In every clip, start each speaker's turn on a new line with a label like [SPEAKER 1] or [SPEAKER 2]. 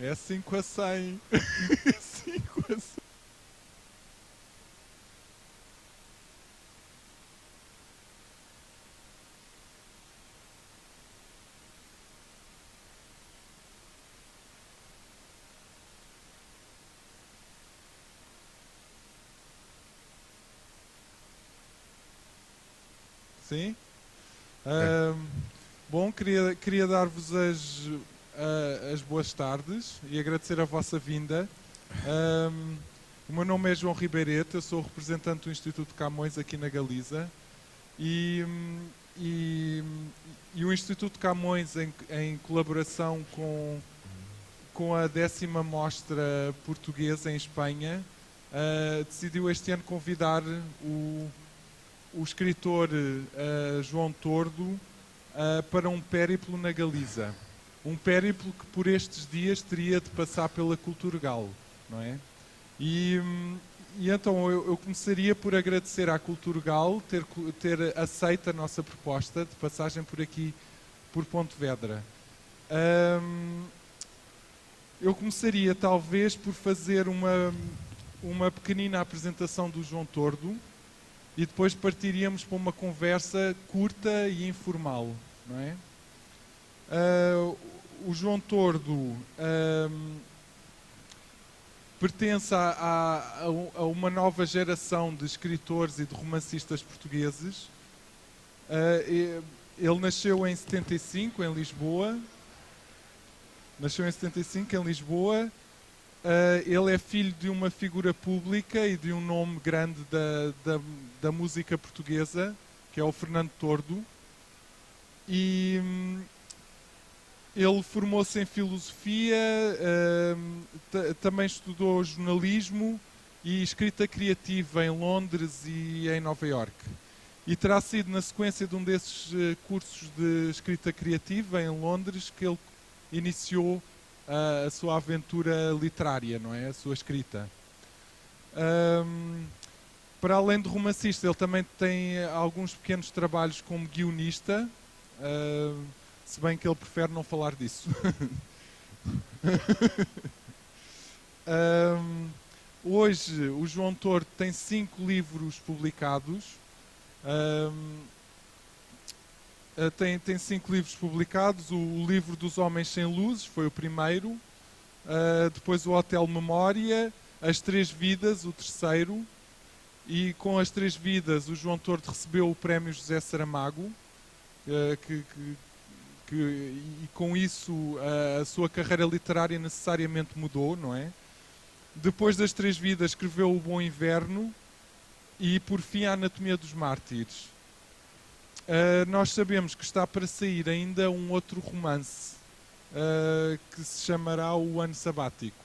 [SPEAKER 1] É 5 a 100. 5 a 100. Sim?
[SPEAKER 2] Ok.
[SPEAKER 1] Ahm, Bom, queria dar-vos as boas tardes e agradecer a vossa vinda. Ahm, o meu nome é João Ribeireto, eu sou o representante do Instituto Camões aqui na Galiza e, e, e o Instituto Camões, em colaboração com a 10ª Mostra Portuguesa em Espanha, decidiu este ano convidar o escritor João Tordo para um périplo na Galiza. Um périplo que por estes dias teria de passar pela Culturgal, não é? E, e então eu começaria por agradecer à Culturgal ter aceito a nossa proposta de passagem por aqui, por Pontevedra. Ahm, eu começaria talvez por fazer uma pequenina apresentação do João Tordo, e depois partiríamos para uma conversa curta e informal, não é? O João Tordo pertence a uma nova geração de escritores e de romancistas portugueses. Ele nasceu em 75 em Lisboa. Nasceu em 75 em Lisboa. Ele é filho de uma figura pública e de um nome grande da música portuguesa, que é o Fernando Tordo. E ele formou-se em filosofia, também estudou jornalismo e escrita criativa em Londres e em Nova Iorque. E terá sido na sequência de um desses cursos de escrita criativa em Londres que ele iniciou a sua aventura literária, não é? A sua escrita. Para além de romancista, ele também tem alguns pequenos trabalhos como guionista, se bem que ele prefere não falar disso. Hoje, o João Tordo tem 5 livros publicados. Tem 5 livros publicados. O livro dos Homens Sem Luzes foi o primeiro. Depois o Hotel Memória, As Três Vidas, o terceiro. E com As Três Vidas, o João Tordo recebeu o prémio José Saramago, e com isso a sua carreira literária necessariamente mudou, não é? Depois das Três Vidas escreveu O Bom Inverno e por fim a Anatomia dos Mártires. Nós sabemos que está para sair ainda um outro romance que se chamará O Ano Sabático.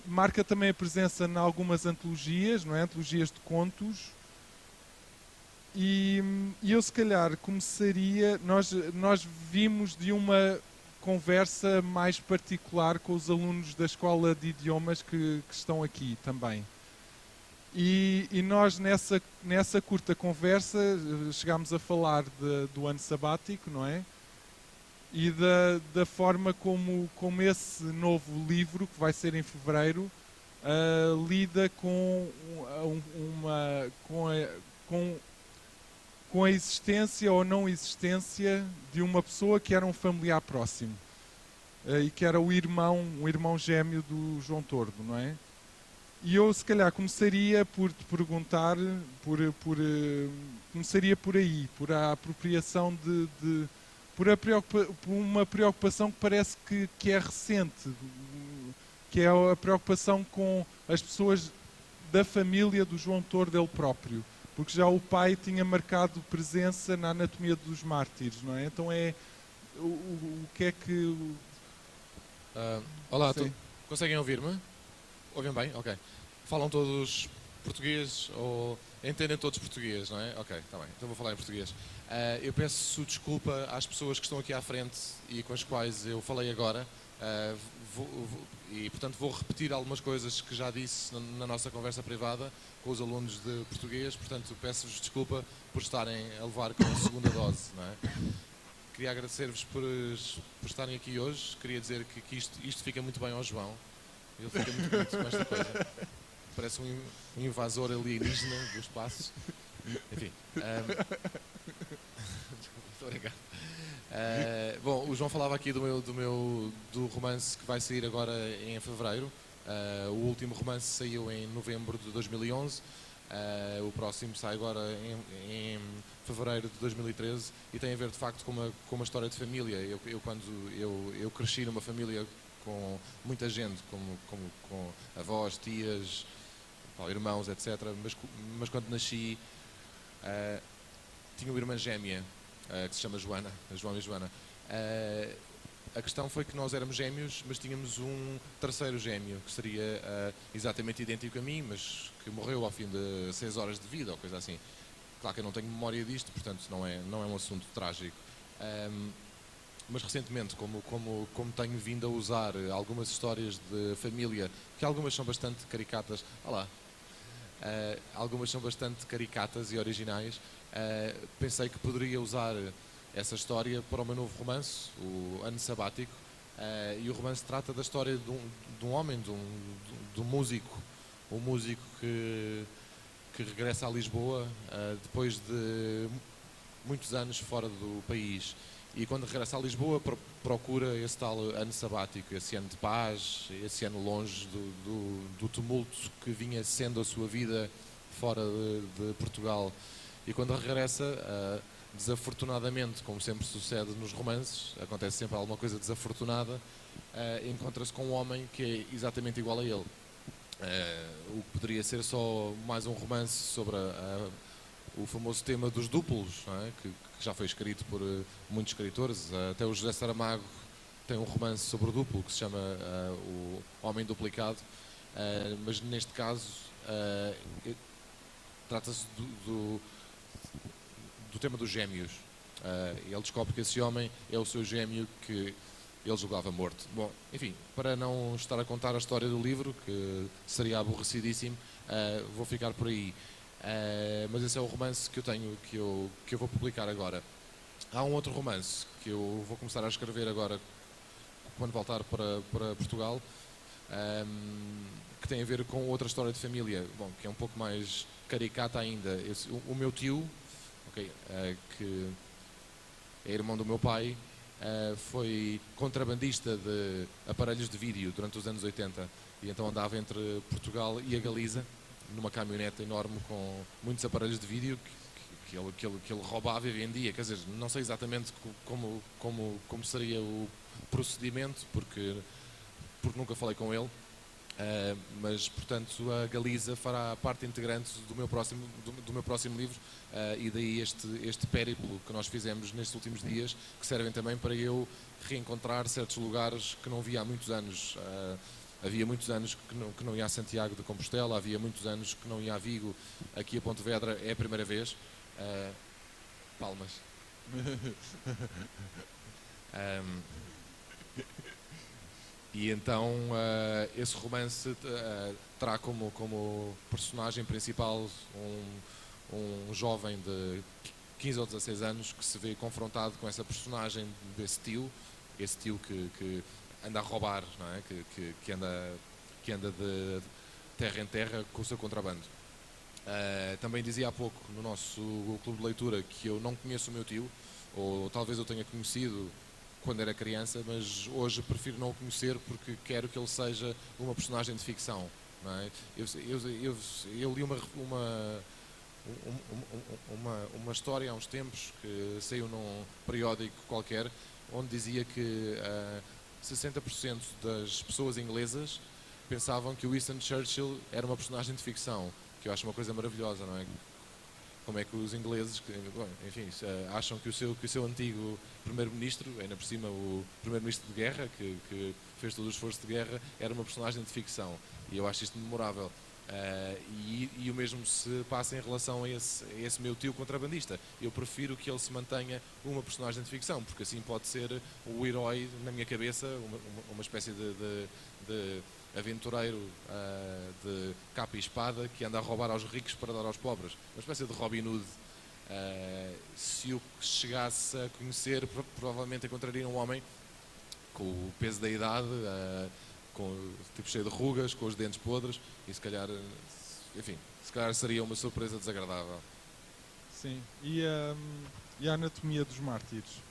[SPEAKER 1] Marca também a presença em algumas antologias, não é? Antologias de contos. E eu se calhar começaria. Nós vimos de uma conversa mais particular com os alunos da Escola de Idiomas que estão aqui também. E nós nessa curta conversa chegámos a falar do ano sabático, não é? E da forma como esse novo livro, que vai ser em fevereiro, lida com a existência ou não existência de uma pessoa que era um familiar próximo e que era um irmão gêmeo do João Tordo, não é? E eu se calhar começaria por te perguntar, começaria por aí, por a apropriação por uma preocupação que parece que é recente, que é a preocupação com as pessoas da família do João Tordo ele próprio, porque já o pai tinha marcado presença na Anatomia dos Mártires, não é? Então o que é que...
[SPEAKER 2] Olá,
[SPEAKER 1] Sim.
[SPEAKER 2] conseguem ouvir-me? Ouvem bem? Ok. Falam todos português ou entendem todos português, não é? Ok, está bem. Então vou falar em português. Eu peço desculpa às pessoas que estão aqui à frente e com as quais eu falei agora, E portanto vou repetir algumas coisas que já disse na nossa conversa privada com os alunos de português, portanto peço-vos desculpa por estarem a levar com a segunda dose, não é? Queria agradecer-vos por estarem aqui hoje, queria dizer que isto fica muito bem ao João, ele fica muito bonito com esta coisa, parece um invasor alienígena do espaço, enfim. Estou a brincar. Bom, o João falava aqui do romance que vai sair agora em fevereiro. O último romance saiu em novembro de 2011. O próximo sai agora em fevereiro de 2013 e tem a ver de facto com uma história de família. Eu cresci numa família com muita gente, com avós, tias, irmãos, etc. Mas quando nasci tinha uma irmã gêmea que se chama Joana, João e Joana. A questão foi que nós éramos gêmeos, mas tínhamos um terceiro gêmeo que seria exatamente idêntico a mim, mas que morreu ao fim de 6 horas de vida ou coisa assim. Claro que eu não tenho memória disto, portanto não é um assunto trágico. Mas recentemente, como tenho vindo a usar algumas histórias de família, que algumas são bastante caricatas, algumas são bastante caricatas e originais, pensei que poderia usar essa história para o meu novo romance, o Ano Sabático, e o romance trata da história de um homem, de um músico, um músico que regressa a Lisboa depois de muitos anos fora do país. E quando regressa a Lisboa procura esse tal ano sabático, esse ano de paz, esse ano longe do tumulto que vinha sendo a sua vida fora de Portugal. E quando regressa, desafortunadamente, como sempre sucede nos romances, acontece sempre alguma coisa desafortunada, encontra-se com um homem que é exatamente igual a ele. O que poderia ser só mais um romance sobre o famoso tema dos duplos, não é? que já foi escrito por muitos escritores, até o José Saramago tem um romance sobre o duplo que se chama O Homem Duplicado, mas neste caso trata-se do tema dos gêmeos. Ele descobre que esse homem é o seu gêmeo que ele julgava morto. Bom, enfim, para não estar a contar a história do livro, que seria aborrecidíssimo, vou ficar por aí. Mas esse é o romance que eu tenho, que eu vou publicar agora. Há um outro romance que eu vou começar a escrever agora quando voltar para Portugal, que tem a ver com outra história de família, bom, que é um pouco mais caricata ainda. O meu tio, que é irmão do meu pai, foi contrabandista de aparelhos de vídeo durante os anos 80 e então andava entre Portugal e a Galiza numa caminhonete enorme com muitos aparelhos de vídeo que ele roubava e vendia. Quer dizer, não sei exatamente como seria o procedimento, porque nunca falei com ele, mas portanto a Galiza fará parte integrante do meu próximo livro, e daí este périplo que nós fizemos nestes últimos dias, que servem também para eu reencontrar certos lugares que não via há muitos anos. Havia muitos anos que não ia a Santiago de Compostela, havia muitos anos que não ia a Vigo, aqui a Pontevedra é a primeira vez. Palmas. E então esse romance terá como personagem principal um jovem de 15 ou 16 anos que se vê confrontado com essa personagem desse tio, esse tio que anda a roubar, não é? que anda de terra em terra com o seu contrabando. Também dizia há pouco no nosso clube de leitura que eu não conheço o meu tio, ou talvez eu tenha conhecido quando era criança, mas hoje prefiro não o conhecer porque quero que ele seja uma personagem de ficção. Não é? Eu li uma história há uns tempos que saiu num periódico qualquer, onde dizia que 60% das pessoas inglesas pensavam que o Winston Churchill era uma personagem de ficção, que eu acho uma coisa maravilhosa, não é? Como é que os ingleses, enfim, acham que o seu antigo primeiro-ministro, ainda por cima o primeiro-ministro de guerra, que fez todo o esforço de guerra, era uma personagem de ficção. E eu acho isto memorável. E o mesmo se passa em relação a esse meu tio contrabandista. Eu prefiro que ele se mantenha uma personagem de ficção, porque assim pode ser o herói na minha cabeça, uma espécie de aventureiro de capa e espada que anda a roubar aos ricos para dar aos pobres. Uma espécie de Robin Hood. Se eu chegasse a conhecer, provavelmente encontraria um homem com o peso da idade, tipo cheio de rugas, com os dentes podres, e se calhar, enfim, se calhar seria uma surpresa desagradável.
[SPEAKER 1] Sim. E a Anatomia dos Mártires?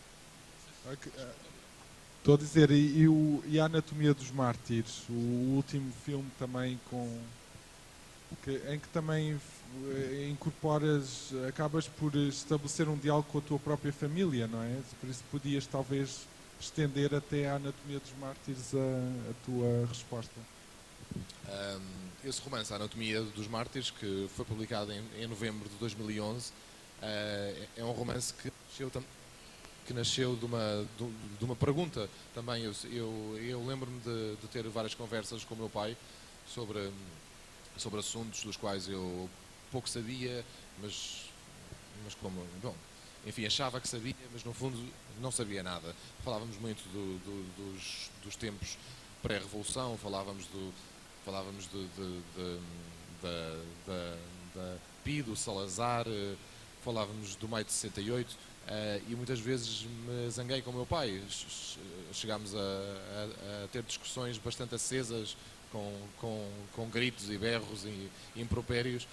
[SPEAKER 1] Estou a dizer, e a Anatomia dos Mártires, o último filme também em que também incorporas, acabas por estabelecer um diálogo com a tua própria família, não é? Por isso podias talvez estender até à Anatomia dos Mártires a tua resposta.
[SPEAKER 2] Esse romance, A Anatomia dos Mártires, que foi publicado em novembro de 2011, é um romance que nasceu de uma pergunta também. Eu lembro-me de ter várias conversas com o meu pai sobre assuntos dos quais eu pouco sabia, mas como, bom, enfim, achava que sabia, mas no fundo não sabia nada. Falávamos muito dos tempos pré-revolução, falávamos da PI, do Salazar, falávamos do maio de 68, e muitas vezes me zanguei com o meu pai. Chegámos a ter discussões bastante acesas, com gritos e berros e impropérios,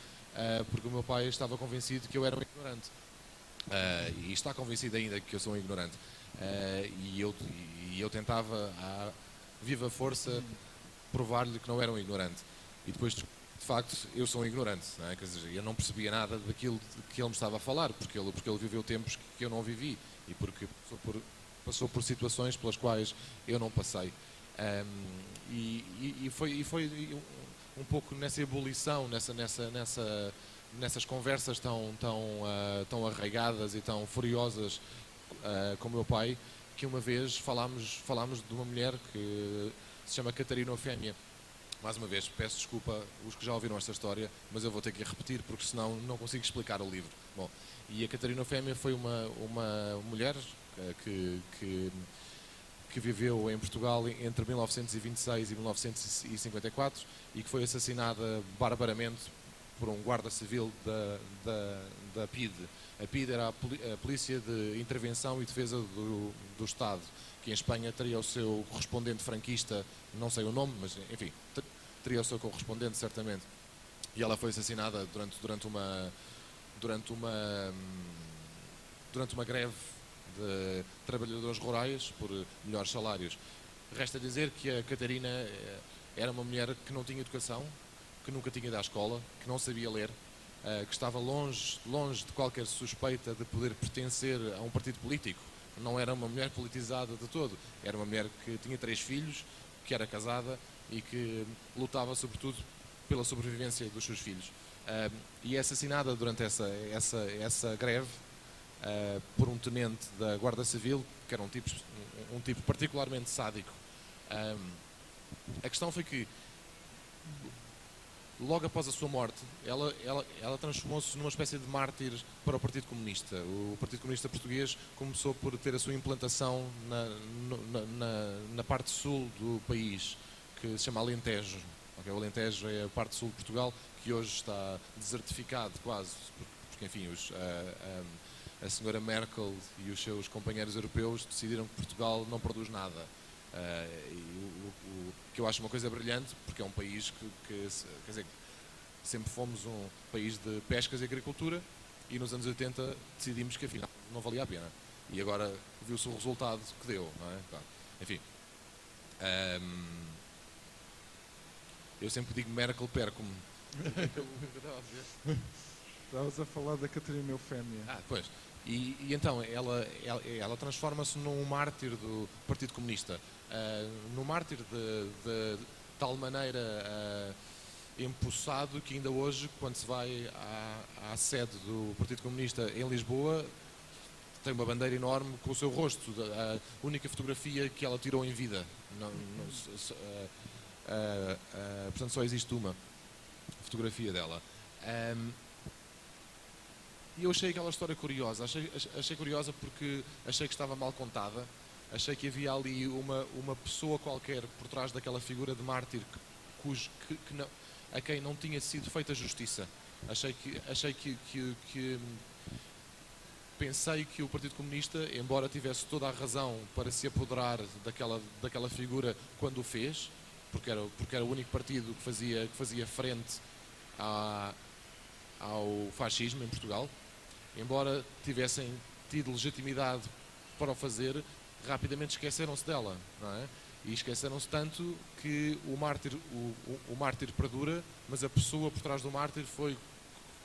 [SPEAKER 2] porque o meu pai estava convencido que eu era um ignorante. E está convencido ainda que eu sou um ignorante. E eu tentava, à viva força, provar-lhe que não era um ignorante. E depois, de facto, eu sou um ignorante. Não é? Quer dizer, eu não percebia nada daquilo que ele me estava a falar, porque ele viveu tempos que eu não vivi e porque passou por situações pelas quais eu não passei. E foi um pouco nessa ebulição, nessas conversas tão arraigadas e tão furiosas com o meu pai, que uma vez falámos de uma mulher que se chama Catarina Eufémia. Mais uma vez, peço desculpa os que já ouviram esta história, mas eu vou ter que a repetir, porque senão não consigo explicar o livro. Bom, e a Catarina Eufémia foi uma mulher que viveu em Portugal entre 1926 e 1954 e que foi assassinada barbaramente por um guarda civil da PIDE. A PIDE era a Polícia de Intervenção e Defesa do Estado, que em Espanha teria o seu correspondente franquista, não sei o nome, mas enfim, teria o seu correspondente certamente. E ela foi assassinada durante uma greve de trabalhadores rurais por melhores salários. Resta dizer que a Catarina era uma mulher que não tinha educação, que nunca tinha ido à escola, que não sabia ler, que estava longe de qualquer suspeita de poder pertencer a um partido político. Não era uma mulher politizada de todo. Era uma mulher que tinha 3 filhos, que era casada e que lutava sobretudo pela sobrevivência dos seus filhos. E é assassinada durante essa greve por um tenente da Guarda Civil, que era um tipo particularmente sádico. A questão foi que, logo após a sua morte, ela transformou-se numa espécie de mártir para o Partido Comunista. O Partido Comunista Português começou por ter a sua implantação na parte sul do país, que se chama Alentejo. O Alentejo é a parte sul de Portugal, que hoje está desertificado quase, porque enfim, a senhora Merkel e os seus companheiros europeus decidiram que Portugal não produz nada. O que eu acho uma coisa brilhante, porque é um país quer dizer, sempre fomos um país de pescas e agricultura, e nos anos 80 decidimos que afinal não valia a pena. E agora viu-se o resultado que deu, não é? Claro. Enfim. Eu sempre digo Merkel perco-me.
[SPEAKER 1] Estavas a falar da Catarina Eufémia.
[SPEAKER 2] Pois. E então ela transforma-se num mártir do Partido Comunista, num mártir de tal maneira empossado que ainda hoje, quando se vai à sede do Partido Comunista em Lisboa, tem uma bandeira enorme com o seu rosto, a única fotografia que ela tirou em vida. Portanto, só existe uma fotografia dela. E eu achei aquela história curiosa, achei curiosa porque achei que estava mal contada, achei que havia ali uma pessoa qualquer por trás daquela figura de mártir a quem não tinha sido feita justiça. Pensei que o Partido Comunista, embora tivesse toda a razão para se apoderar daquela figura quando o fez, porque era o único partido que fazia frente ao fascismo em Portugal, embora tivessem tido legitimidade para o fazer, rapidamente esqueceram-se dela, não é? E esqueceram-se tanto que o mártir perdura, mas a pessoa por trás do mártir foi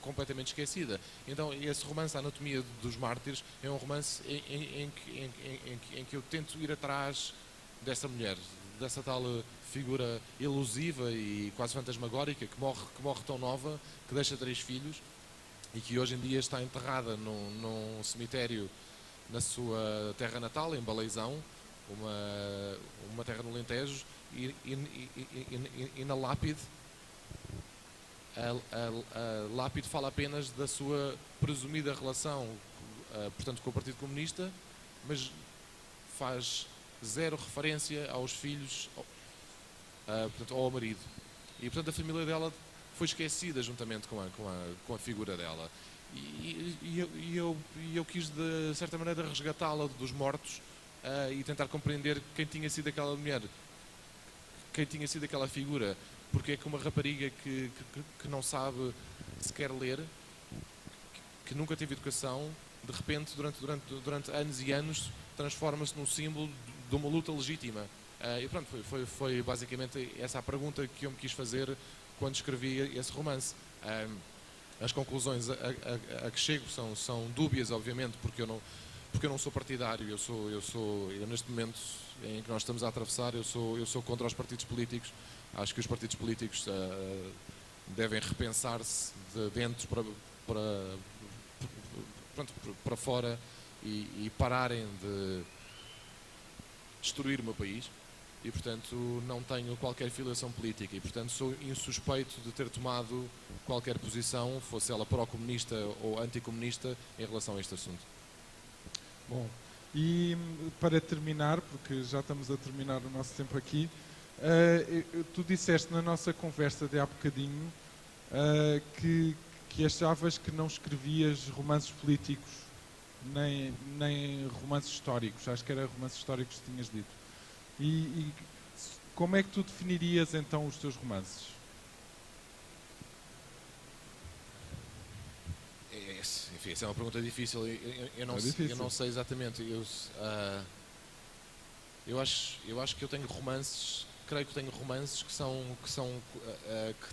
[SPEAKER 2] completamente esquecida. Então esse romance, A Anatomia dos Mártires, é um romance em que eu tento ir atrás dessa mulher, dessa tal figura elusiva e quase fantasmagórica que morre tão nova, que deixa 3 filhos e que hoje em dia está enterrada num cemitério na sua terra natal, em Baleizão, uma terra no Alentejo, e na lápide a lápide fala apenas da sua presumida relação, portanto, com o Partido Comunista, mas faz zero referência aos filhos, portanto, ao marido. E, portanto, a família dela foi esquecida juntamente com a figura dela. E eu quis, de certa maneira, resgatá-la dos mortos e tentar compreender quem tinha sido aquela mulher, quem tinha sido aquela figura. Porque é que uma rapariga que não sabe sequer ler, que nunca teve educação, de repente, durante anos e anos, transforma-se num símbolo de uma luta legítima. E pronto, foi basicamente essa a pergunta que eu me quis fazer quando escrevi esse romance. As conclusões a que chego são dúbias, obviamente, porque eu não sou partidário. Eu neste momento em que nós estamos a atravessar, eu sou contra os partidos políticos. Acho que os partidos políticos devem repensar-se de dentro para fora e pararem de destruir o meu país. E, portanto, não tenho qualquer filiação política e, portanto, sou insuspeito de ter tomado qualquer posição, fosse ela pró-comunista ou anticomunista, em relação a este assunto.
[SPEAKER 1] Bom, e para terminar, porque já estamos a terminar o nosso tempo aqui, tu disseste na nossa conversa de há bocadinho que achavas que não escrevias romances políticos nem romances históricos. Acho que era romances históricos que tinhas dito. E como é que tu definirias então os teus romances?
[SPEAKER 2] Enfim, essa é uma pergunta difícil. Eu não sei exatamente. Eu acho que eu tenho romances. Creio que tenho romances que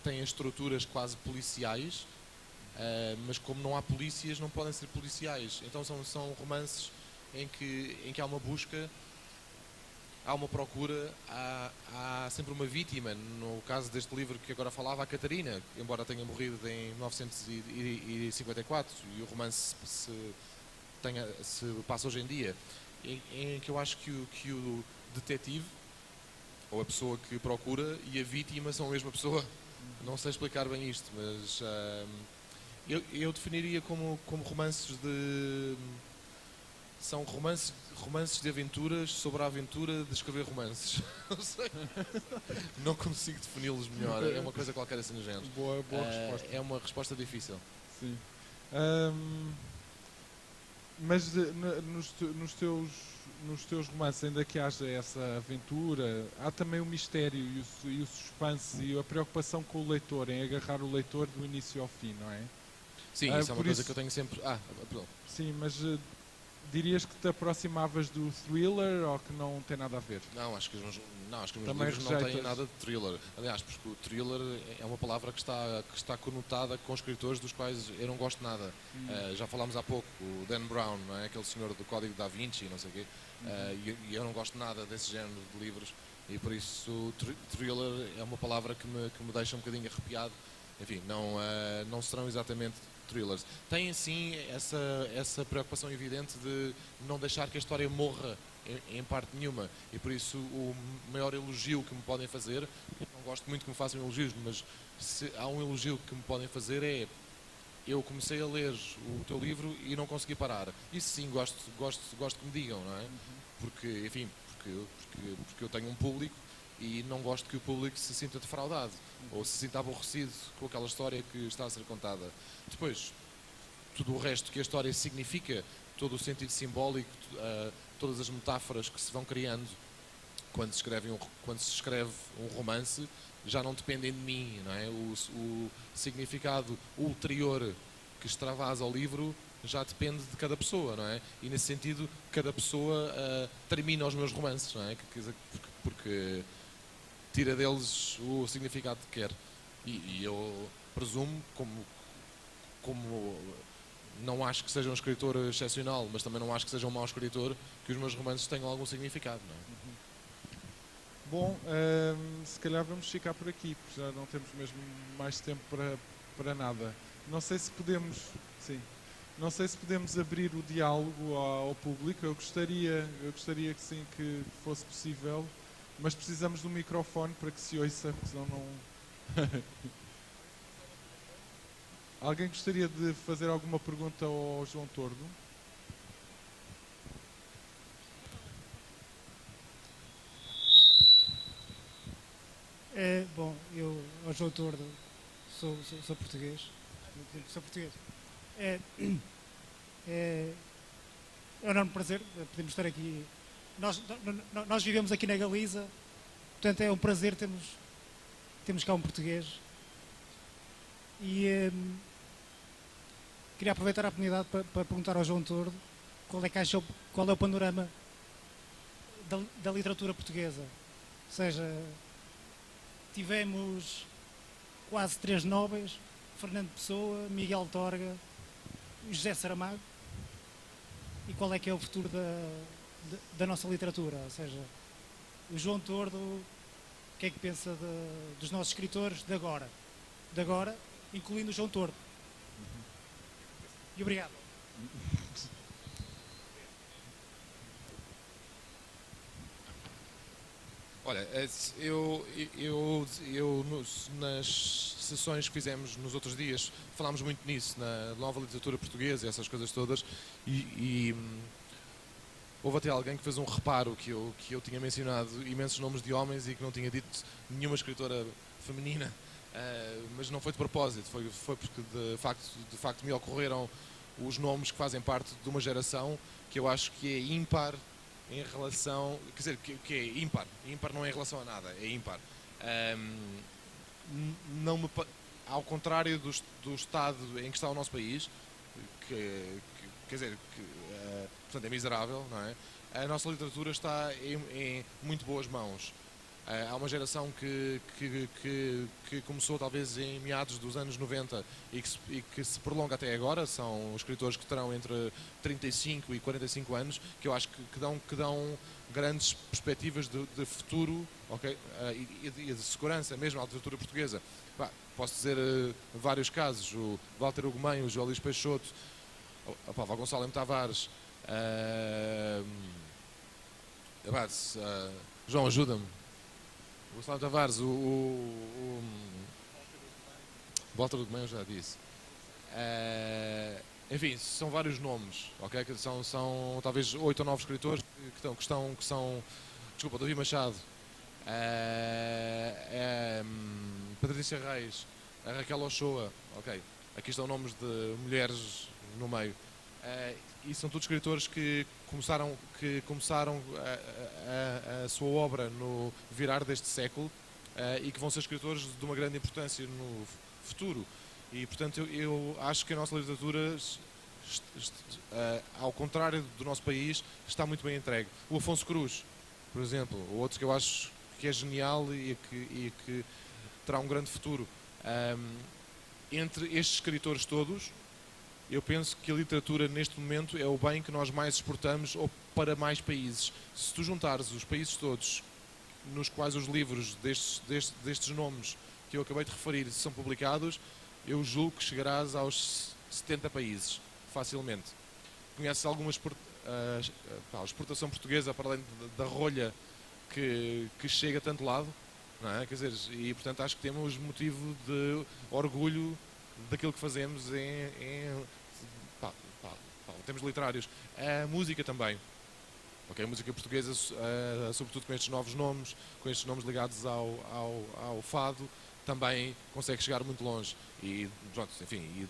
[SPEAKER 2] têm estruturas quase policiais, mas como não há polícias, não podem ser policiais. Então são romances em que há uma busca, há uma procura, há sempre uma vítima. No caso deste livro que agora falava, a Catarina, embora tenha morrido em 1954, e o romance se passa hoje em dia, em que eu acho que o detetive, ou a pessoa que procura, e a vítima são a mesma pessoa. Não sei explicar bem isto, mas eu definiria como romances de... São romances de aventuras sobre a aventura de escrever romances. Não sei. Não consigo defini-los melhor. É uma coisa qualquer assim no género.
[SPEAKER 1] Boa resposta.
[SPEAKER 2] É uma resposta difícil.
[SPEAKER 1] Sim. Mas nos teus romances, ainda que haja essa aventura, há também o mistério e o suspense e a preocupação com o leitor, em agarrar o leitor do início ao fim, não é?
[SPEAKER 2] Sim, isso é uma coisa que eu tenho sempre... perdão.
[SPEAKER 1] Sim, mas dirias que te aproximavas do thriller ou que não tem nada a ver?
[SPEAKER 2] Não, acho que os meus livros não têm nada de thriller. Aliás, porque o thriller é uma palavra que está conotada com escritores dos quais eu não gosto nada. Já falámos há pouco, o Dan Brown, não é? Aquele senhor do Código da Vinci, não sei o quê. E eu não gosto nada desse género de livros e por isso thriller é uma palavra que me deixa um bocadinho arrepiado. Enfim, não serão exatamente thrillers. Tem sim essa preocupação evidente de não deixar que a história morra em parte nenhuma, e por isso o maior elogio que me podem fazer, eu não gosto muito que me façam elogios, mas se há um elogio que me podem fazer é: eu comecei a ler o teu livro e não consegui parar. Isso sim, gosto que me digam, não é? Porque, enfim, porque eu tenho um público e não gosto que o público se sinta defraudado ou se sinta aborrecido com aquela história que está a ser contada. Depois, tudo o resto que a história significa, todo o sentido simbólico, todas as metáforas que se vão criando quando se escreve um romance, já não dependem de mim, não é? O significado ulterior que extravasa ao livro já depende de cada pessoa, não é? E nesse sentido, cada pessoa termina os meus romances, não é? Porque tira deles o significado que quer. E eu presumo, como não acho que seja um escritor excepcional, mas também não acho que seja um mau escritor, que os meus romances tenham algum significado, não é?
[SPEAKER 1] Bom, se calhar vamos ficar por aqui, porque já não temos mesmo mais tempo para nada. Não sei se podemos, sim, não sei se podemos abrir o diálogo ao público. Eu gostaria que sim, que fosse possível, mas precisamos de um microfone para que se ouça, porque senão não. Alguém gostaria de fazer alguma pergunta ao João Tordo?
[SPEAKER 3] Bom, eu, ao João Tordo, sou português. Sou português. É, é um enorme prazer podermos estar aqui. Nós vivemos aqui na Galiza, portanto é um prazer termos cá um português. E queria aproveitar a oportunidade para perguntar ao João Tordo qual é o panorama da literatura portuguesa. Ou seja, tivemos quase 3 nobres: Fernando Pessoa, Miguel Torga e José Saramago. E qual é que é o futuro da nossa literatura? Ou seja, o João Tordo, o que é que pensa dos nossos escritores de agora, incluindo o João Tordo? E obrigado.
[SPEAKER 2] Olha, nas sessões que fizemos nos outros dias falámos muito nisso, na nova literatura portuguesa, essas coisas todas, e houve até alguém que fez um reparo que eu tinha mencionado imensos nomes de homens e que não tinha dito nenhuma escritora feminina, mas não foi de propósito, foi porque de facto me ocorreram os nomes que fazem parte de uma geração que eu acho que é ímpar em relação, quer dizer, que é ímpar não é em relação a nada, é ímpar. Não me, ao contrário do estado em que está o nosso país, quer dizer, portanto é miserável, não é? A nossa literatura está em muito boas mãos. Há uma geração que começou talvez em meados dos anos 90 e que se prolonga até agora. São escritores que terão entre 35 e 45 anos, que eu acho que dão grandes perspectivas de futuro, okay? E de segurança mesmo à literatura portuguesa. Posso dizer vários casos: o Walter Ugumem, o João Luís Peixoto, o Paulo Gonçalo M. Tavares, João, ajuda-me. O Gonçalo Tavares, o Walter Ugumem, eu já disse. Enfim, são vários nomes, ok? São talvez 8 ou 9 escritores que são. Desculpa, Davi Machado, Patrícia Reis, a Raquel Ochoa, ok? Aqui estão nomes de mulheres no meio. E são todos escritores que começaram a sua obra no virar deste século e que vão ser escritores de uma grande importância no futuro. E, portanto, eu acho que a nossa literatura, ao contrário do nosso país, está muito bem entregue. O Afonso Cruz, por exemplo, outro que eu acho que é genial e que terá um grande futuro. Entre estes escritores todos, eu penso que a literatura neste momento é o bem que nós mais exportamos ou para mais países. Se tu juntares os países todos nos quais os livros destes nomes que eu acabei de referir são publicados, eu julgo que chegarás aos 70 países, facilmente. Conheces alguma exportação portuguesa para além da rolha que chega a tanto lado? não é? Quer dizer, e portanto acho que temos motivo de orgulho daquilo que fazemos pá, pá, em termos literários. A música também. Ok, a música portuguesa, sobretudo com estes novos nomes, com estes nomes ligados ao fado, também consegue chegar muito longe e, pronto, enfim, e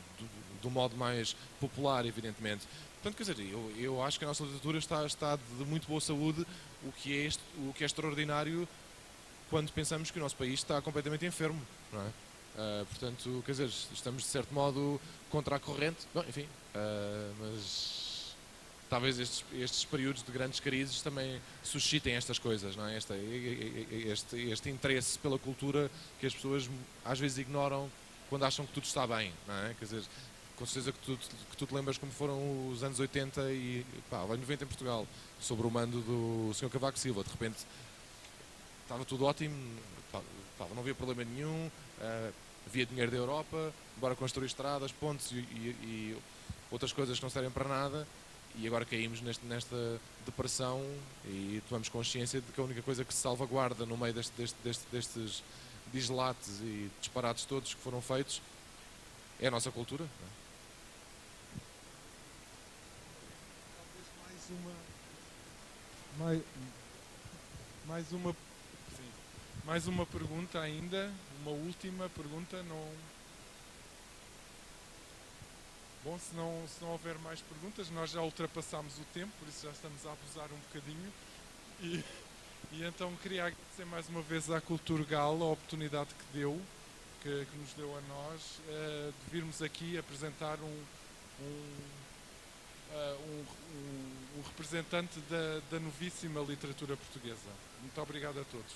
[SPEAKER 2] do modo mais popular, evidentemente. Portanto, quer dizer, eu acho que a nossa literatura está de muito boa saúde, o que é extraordinário quando pensamos que o nosso país está completamente enfermo, não é? Portanto, quer dizer, estamos de certo modo contra a corrente. Bom, enfim, mas talvez estes períodos de grandes crises também suscitem estas coisas, não é? Este interesse pela cultura que as pessoas às vezes ignoram quando acham que tudo está bem, não é? Quer dizer, com certeza que tu te lembras como foram os anos 80 e pá, os anos 90 em Portugal, sobre o mando do Sr. Cavaco Silva. De repente estava tudo ótimo, pá, não havia problema nenhum, havia dinheiro da Europa, bora construir estradas, pontes e outras coisas que não servem para nada, e agora caímos nesta depressão e tomamos consciência de que a única coisa que se salvaguarda no meio destes dislates e disparates todos que foram feitos é a nossa cultura. Não é?
[SPEAKER 1] Mais uma pergunta ainda, uma última pergunta, não. Bom, se não houver mais perguntas, nós já ultrapassámos o tempo, por isso já estamos a abusar um bocadinho. E então queria agradecer mais uma vez à Culturgal a oportunidade que deu, que nos deu a nós, de virmos aqui apresentar um representante da novíssima literatura portuguesa. Muito obrigado a todos.